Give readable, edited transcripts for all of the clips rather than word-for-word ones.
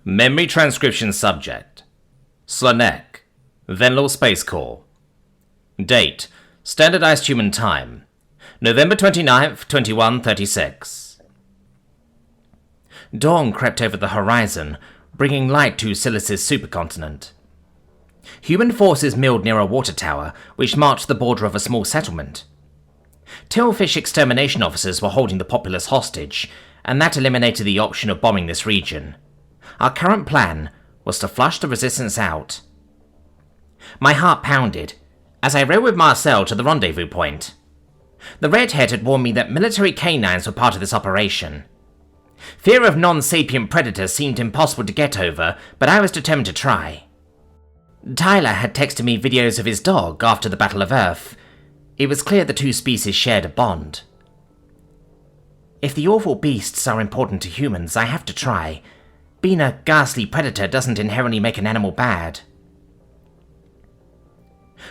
Memory transcription subject. Slanek, Venlor Space Corps. Date, Standardized Human Time, November 29th, 2136. Dawn crept over the horizon, bringing light to Silis's supercontinent. Human forces milled near a water tower, which marked the border of a small settlement. Tillfish extermination officers were holding the populace hostage, and that eliminated the option of bombing this region. Our current plan was to flush the resistance out. My heart pounded as I rode with Marcel to the rendezvous point. The redhead had warned me that military canines were part of this operation. Fear of non-sapient predators seemed impossible to get over, but I was determined to try. Tyler had texted me videos of his dog after the Battle of Earth. It was clear the two species shared a bond. If the awful beasts are important to humans, I have to try. Being a ghastly predator doesn't inherently make an animal bad.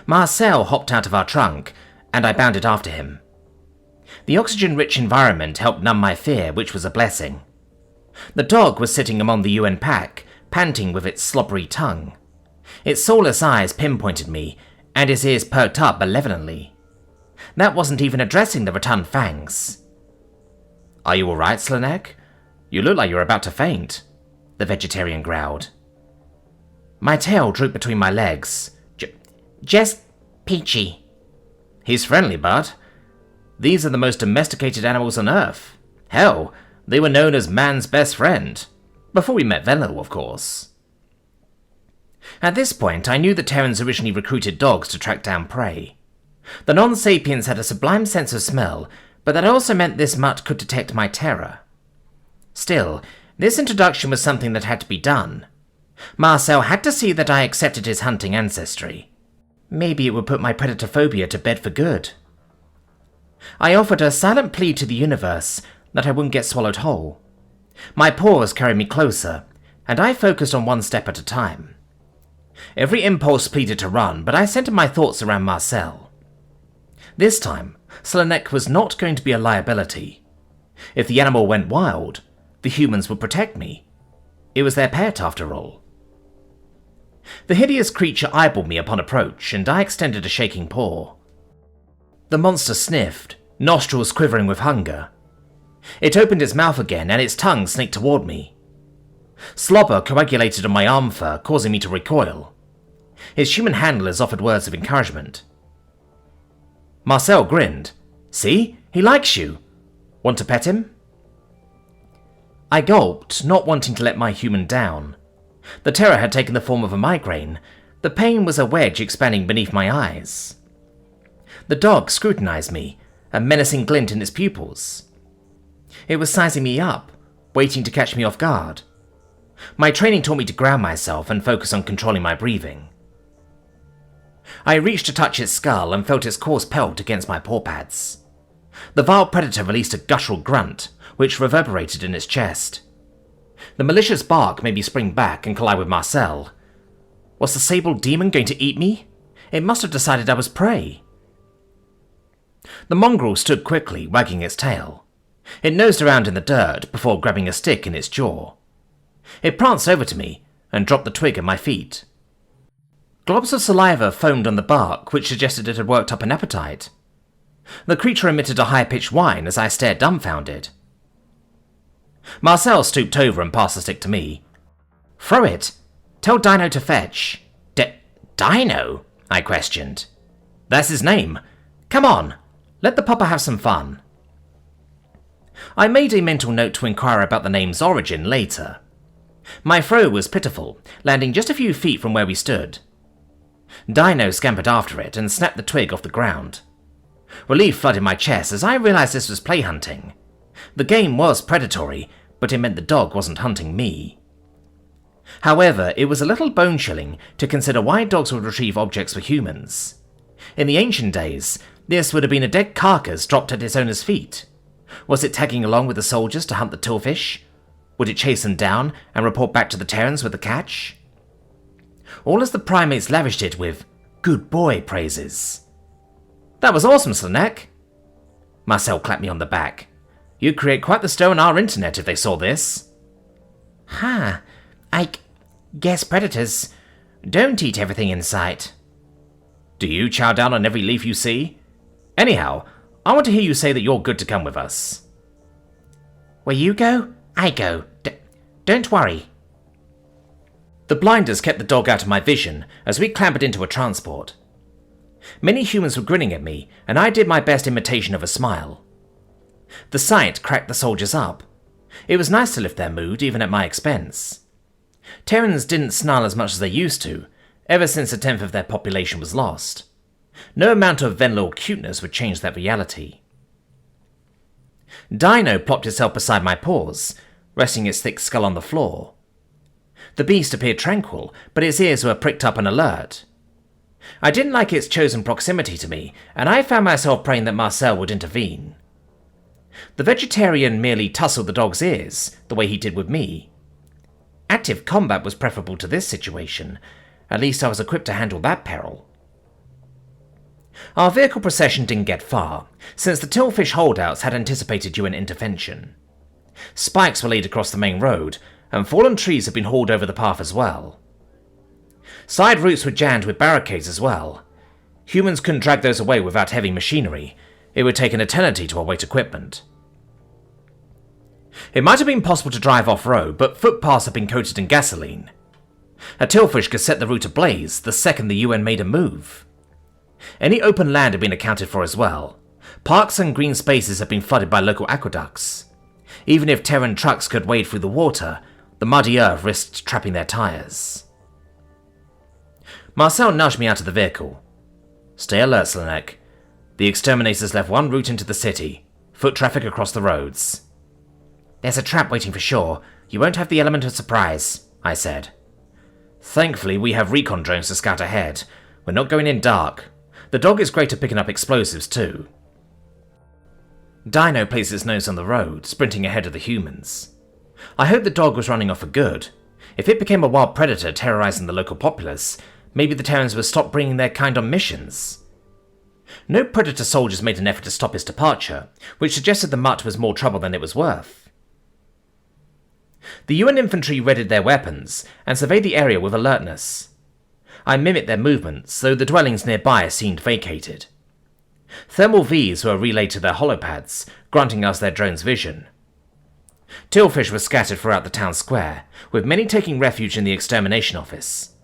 Marcel hopped out of our trunk, and I bounded after him. The oxygen-rich environment helped numb my fear, which was a blessing. The dog was sitting among the UN pack, panting with its slobbery tongue. Its soulless eyes pinpointed me, and his ears perked up malevolently. That wasn't even addressing the rotund fangs. "Are you alright, Slanek? You look like you're about to faint," the vegetarian growled. My tail drooped between my legs. Just peachy. "He's friendly, bud. These are the most domesticated animals on Earth. Hell, they were known as man's best friend. Before we met Venlo, of course." At this point, I knew the Terrans originally recruited dogs to track down prey. The non-sapiens had a sublime sense of smell, but that also meant this mutt could detect my terror. Still, this introduction was something that had to be done. Marcel had to see that I accepted his hunting ancestry. Maybe it would put my predator phobia to bed for good. I offered a silent plea to the universe that I wouldn't get swallowed whole. My paws carried me closer, and I focused on one step at a time. Every impulse pleaded to run, but I centered my thoughts around Marcel. This time, Slanek was not going to be a liability. If the animal went wild, the humans would protect me. It was their pet, after all. The hideous creature eyeballed me upon approach, and I extended a shaking paw. The monster sniffed, nostrils quivering with hunger. It opened its mouth again, and its tongue snaked toward me. Slobber coagulated on my arm fur, causing me to recoil. His human handlers offered words of encouragement. Marcel grinned. "See? He likes you. Want to pet him?" I gulped, not wanting to let my human down. The terror had taken the form of a migraine. The pain was a wedge expanding beneath my eyes. The dog scrutinized me, a menacing glint in its pupils. It was sizing me up, waiting to catch me off guard. My training taught me to ground myself and focus on controlling my breathing. I reached to touch its skull and felt its coarse pelt against my paw pads. The vile predator released a guttural grunt, which reverberated in its chest. The malicious bark made me spring back and collide with Marcel. Was the sable demon going to eat me? It must have decided I was prey. The mongrel stood quickly, wagging its tail. It nosed around in the dirt before grabbing a stick in its jaw. It pranced over to me and dropped the twig at my feet. Globs of saliva foamed on the bark, which suggested it had worked up an appetite. The creature emitted a high-pitched whine as I stared dumbfounded. Marcel stooped over and passed the stick to me. "Throw it. Tell Dino to fetch." Dino? I questioned. "That's his name. Come on, let the pupper have some fun." I made a mental note to inquire about the name's origin later. My throw was pitiful, landing just a few feet from where we stood. Dino scampered after it and snapped the twig off the ground. Relief flooded my chest as I realized this was play hunting. The game was predatory, but it meant the dog wasn't hunting me. However, it was a little bone-chilling to consider why dogs would retrieve objects for humans. In the ancient days, this would have been a dead carcass dropped at its owner's feet. Was it tagging along with the soldiers to hunt the tillfish? Would it chase them down and report back to the Terrans with the catch? All as the primates lavished it with "good boy" praises. "That was awesome, Slanek." Marcel clapped me on the back. "You'd create quite the stir on our internet if they saw this." "Ha, I guess predators don't eat everything in sight. Do you chow down on every leaf you see? Anyhow, I want to hear you say that you're good to come with us. Where you go, I go. Don't worry. The blinders kept the dog out of my vision as we clambered into a transport. Many humans were grinning at me, and I did my best imitation of a smile. The sight cracked the soldiers up. It was nice to lift their mood, even at my expense. Terrans didn't snarl as much as they used to, ever since a tenth of their population was lost. No amount of Venlil cuteness would change that reality. Dino plopped itself beside my paws, resting its thick skull on the floor. The beast appeared tranquil, but its ears were pricked up and alert. I didn't like its chosen proximity to me, and I found myself praying that Marcel would intervene. The vegetarian merely tussled the dog's ears, the way he did with me. Active combat was preferable to this situation. At least I was equipped to handle that peril. Our vehicle procession didn't get far, since the Tillfish holdouts had anticipated UN intervention. Spikes were laid across the main road, and fallen trees had been hauled over the path as well. Side routes were jammed with barricades as well. Humans couldn't drag those away without heavy machinery. It would take an eternity to await equipment. It might have been possible to drive off-road, but footpaths had been coated in gasoline. A Tillfish could set the route ablaze the second the UN made a move. Any open land had been accounted for as well. Parks and green spaces had been flooded by local aqueducts. Even if Terran trucks could wade through the water, the muddy earth risked trapping their tires. Marcel nudged me out of the vehicle. Stay alert, Slanek. The exterminators left one route into the city. Foot traffic across the roads. There's a trap waiting for sure. You won't have the element of surprise, I said. Thankfully, we have recon drones to scout ahead. We're not going in dark. The dog is great at picking up explosives too. Dino placed its nose on the road, sprinting ahead of the humans. I hoped the dog was running off for good. If it became a wild predator terrorizing the local populace, maybe the Terrans would stop bringing their kind on missions. No predator soldiers made an effort to stop his departure, which suggested the mutt was more trouble than it was worth. The UN infantry readied their weapons and surveyed the area with alertness. I mimicked their movements, though the dwellings nearby seemed vacated. Thermal Vs were relayed to their holopads, granting us their drone's vision. Tillfish were scattered throughout the town square, with many taking refuge in the extermination office.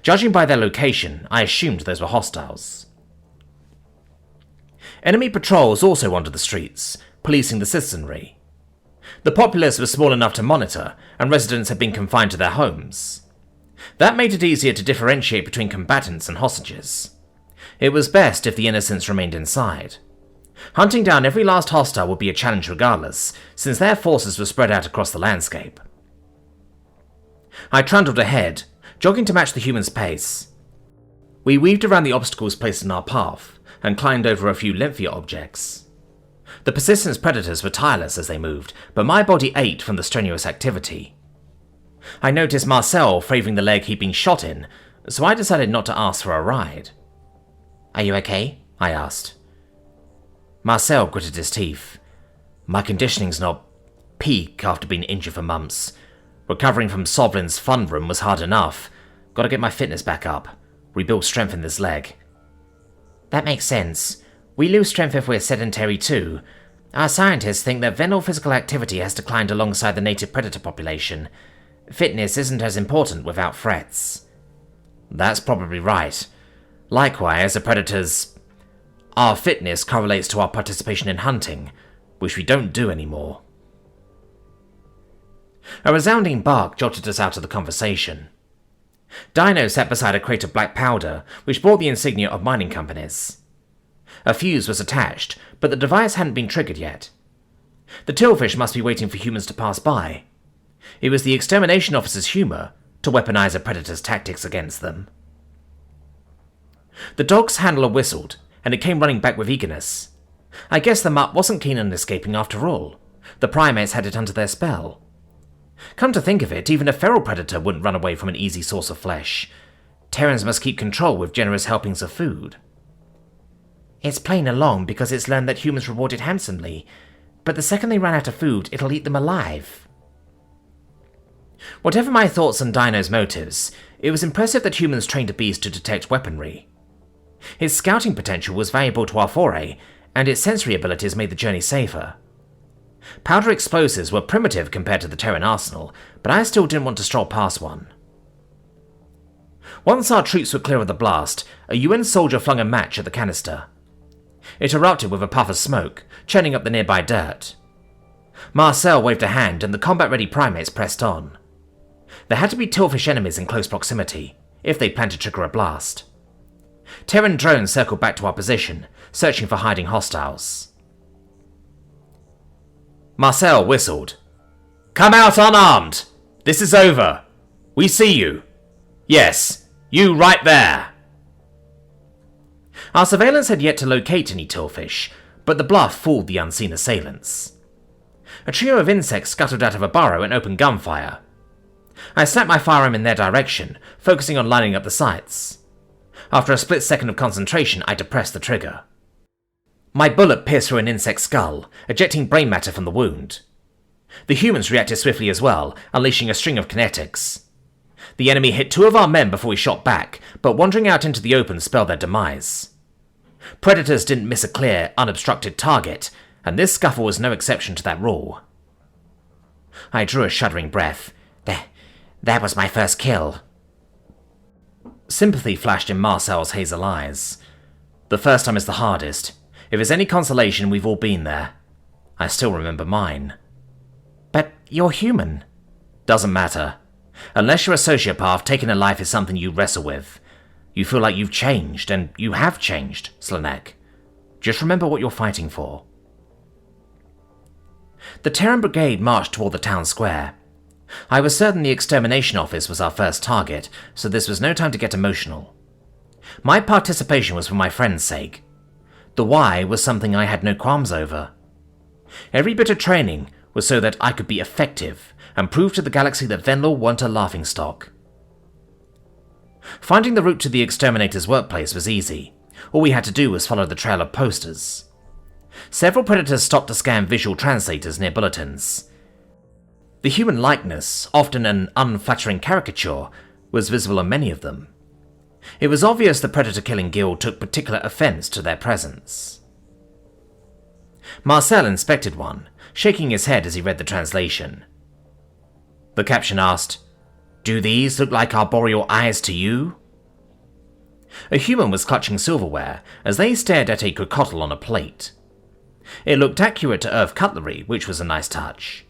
Judging by their location, I assumed those were hostiles. Enemy patrols also wandered the streets, policing the citizenry. The populace was small enough to monitor, and residents had been confined to their homes. That made it easier to differentiate between combatants and hostages. It was best if the innocents remained inside. Hunting down every last hostile would be a challenge regardless, since their forces were spread out across the landscape. I trundled ahead, jogging to match the humans' pace. We weaved around the obstacles placed in our path, and climbed over a few lengthier objects. The persistent predators were tireless as they moved, but my body ached from the strenuous activity. I noticed Marcel favouring the leg he'd been shot in, so I decided not to ask for a ride. Are you okay? I asked. Marcel gritted his teeth. My conditioning's not peak after being injured for months. Recovering from Sovlin's fun room was hard enough. Gotta get my fitness back up. Rebuild strength in this leg. That makes sense. We lose strength if we're sedentary too. Our scientists think that venal physical activity has declined alongside the native predator population. Fitness isn't as important without threats. That's probably right. Likewise, our fitness correlates to our participation in hunting, which we don't do anymore. A resounding bark jolted us out of the conversation. Dino sat beside a crate of black powder, which bore the insignia of mining companies. A fuse was attached, but the device hadn't been triggered yet. The Tillfish must be waiting for humans to pass by. It was the extermination officer's humour to weaponize a predator's tactics against them. The dog's handler whistled, and it came running back with eagerness. I guess the mutt wasn't keen on escaping after all. The primates had it under their spell. Come to think of it, even a feral predator wouldn't run away from an easy source of flesh. Terrans must keep control with generous helpings of food. It's playing along because it's learned that humans reward it handsomely, but the second they run out of food, it'll eat them alive. Whatever my thoughts on Dino's motives, it was impressive that humans trained a beast to detect weaponry. Its scouting potential was valuable to our foray, and its sensory abilities made the journey safer. Powder explosives were primitive compared to the Terran arsenal, but I still didn't want to stroll past one. Once our troops were clear of the blast, a UN soldier flung a match at the canister. It erupted with a puff of smoke, churning up the nearby dirt. Marcel waved a hand and the combat-ready primates pressed on. There had to be Tillfish enemies in close proximity, if they planned to trigger a blast. Terran drones circled back to our position, searching for hiding hostiles. Marcel whistled. "Come out unarmed! This is over! We see you! Yes, you right there!" Our surveillance had yet to locate any Tillfish, but the bluff fooled the unseen assailants. A trio of insects scuttled out of a burrow and opened gunfire. I slapped my firearm in their direction, focusing on lining up the sights. After a split second of concentration, I depressed the trigger. My bullet pierced through an insect's skull, ejecting brain matter from the wound. The humans reacted swiftly as well, unleashing a string of kinetics. The enemy hit 2 of our men before we shot back, but wandering out into the open spelled their demise. Predators didn't miss a clear, unobstructed target, and this scuffle was no exception to that rule. I drew a shuddering breath. That was my first kill. Sympathy flashed in Marcel's hazel eyes. The first time is the hardest. If it's any consolation, we've all been there. I still remember mine. But you're human. Doesn't matter. Unless you're a sociopath, taking a life is something you wrestle with. You feel like you've changed, and you have changed, Slanek. Just remember what you're fighting for. The Terran Brigade marched toward the town square. I was certain the extermination office was our first target, so this was no time to get emotional. My participation was for my friend's sake. The why was something I had no qualms over. Every bit of training was so that I could be effective and prove to the galaxy that Venlor weren't a laughingstock. Finding the route to the exterminator's workplace was easy. All we had to do was follow the trail of posters. Several predators stopped to scan visual translators near bulletins. The human likeness, often an unflattering caricature, was visible on many of them. It was obvious the predator-killing guild took particular offense to their presence. Marcel inspected one, shaking his head as he read the translation. The caption asked, "Do these look like arboreal eyes to you?" A human was clutching silverware as they stared at a cockatiel on a plate. It looked accurate to Earth cutlery, which was a nice touch.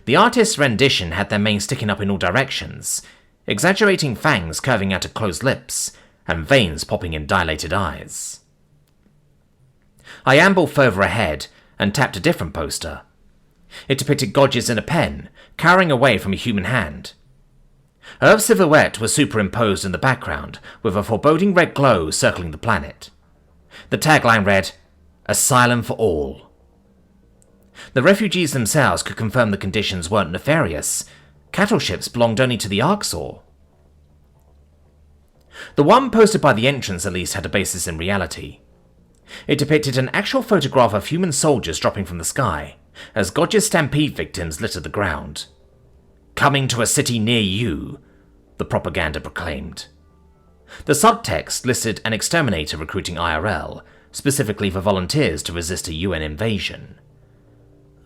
The artist's rendition had their mane sticking up in all directions, exaggerating fangs curving out of closed lips, and veins popping in dilated eyes. I ambled further ahead and tapped a different poster. It depicted Godges in a pen, cowering away from a human hand. Earth's silhouette was superimposed in the background, with a foreboding red glow circling the planet. The tagline read, "Asylum for all." The refugees themselves could confirm the conditions weren't nefarious. Cattle ships belonged only to the Arxor. The one posted by the entrance at least had a basis in reality. It depicted an actual photograph of human soldiers dropping from the sky, as Godge's stampede victims littered the ground. "Coming to a city near you," the propaganda proclaimed. The subtext listed an exterminator recruiting IRL, specifically for volunteers to resist a UN invasion.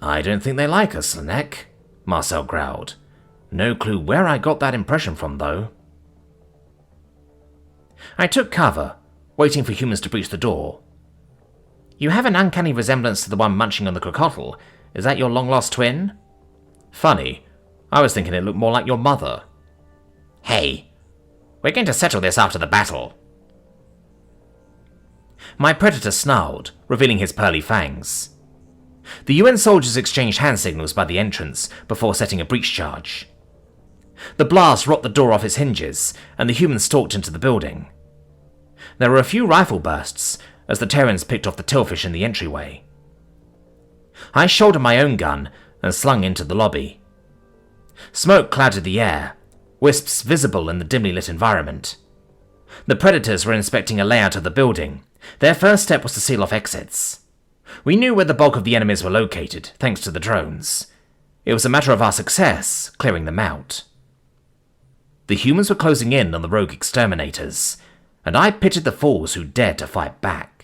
"I don't think they like us, Slanek," Marcel growled. "No clue where I got that impression from, though." I took cover, waiting for humans to breach the door. "You have an uncanny resemblance to the one munching on the cockatiel. Is that your long-lost twin?" "Funny. I was thinking it looked more like your mother." "Hey, we're going to settle this after the battle." My predator snarled, revealing his pearly fangs. The UN soldiers exchanged hand signals by the entrance before setting a breach charge. The blast rocked the door off its hinges, and the humans stalked into the building. There were a few rifle bursts, as the Terrans picked off the Tillfish in the entryway. I shouldered my own gun and slung into the lobby. Smoke clouded the air, wisps visible in the dimly lit environment. The predators were inspecting a layout of the building. Their first step was to seal off exits. We knew where the bulk of the enemies were located, thanks to the drones. It was a matter of our success, clearing them out. The humans were closing in on the rogue exterminators, and I pitied the fools who dared to fight back.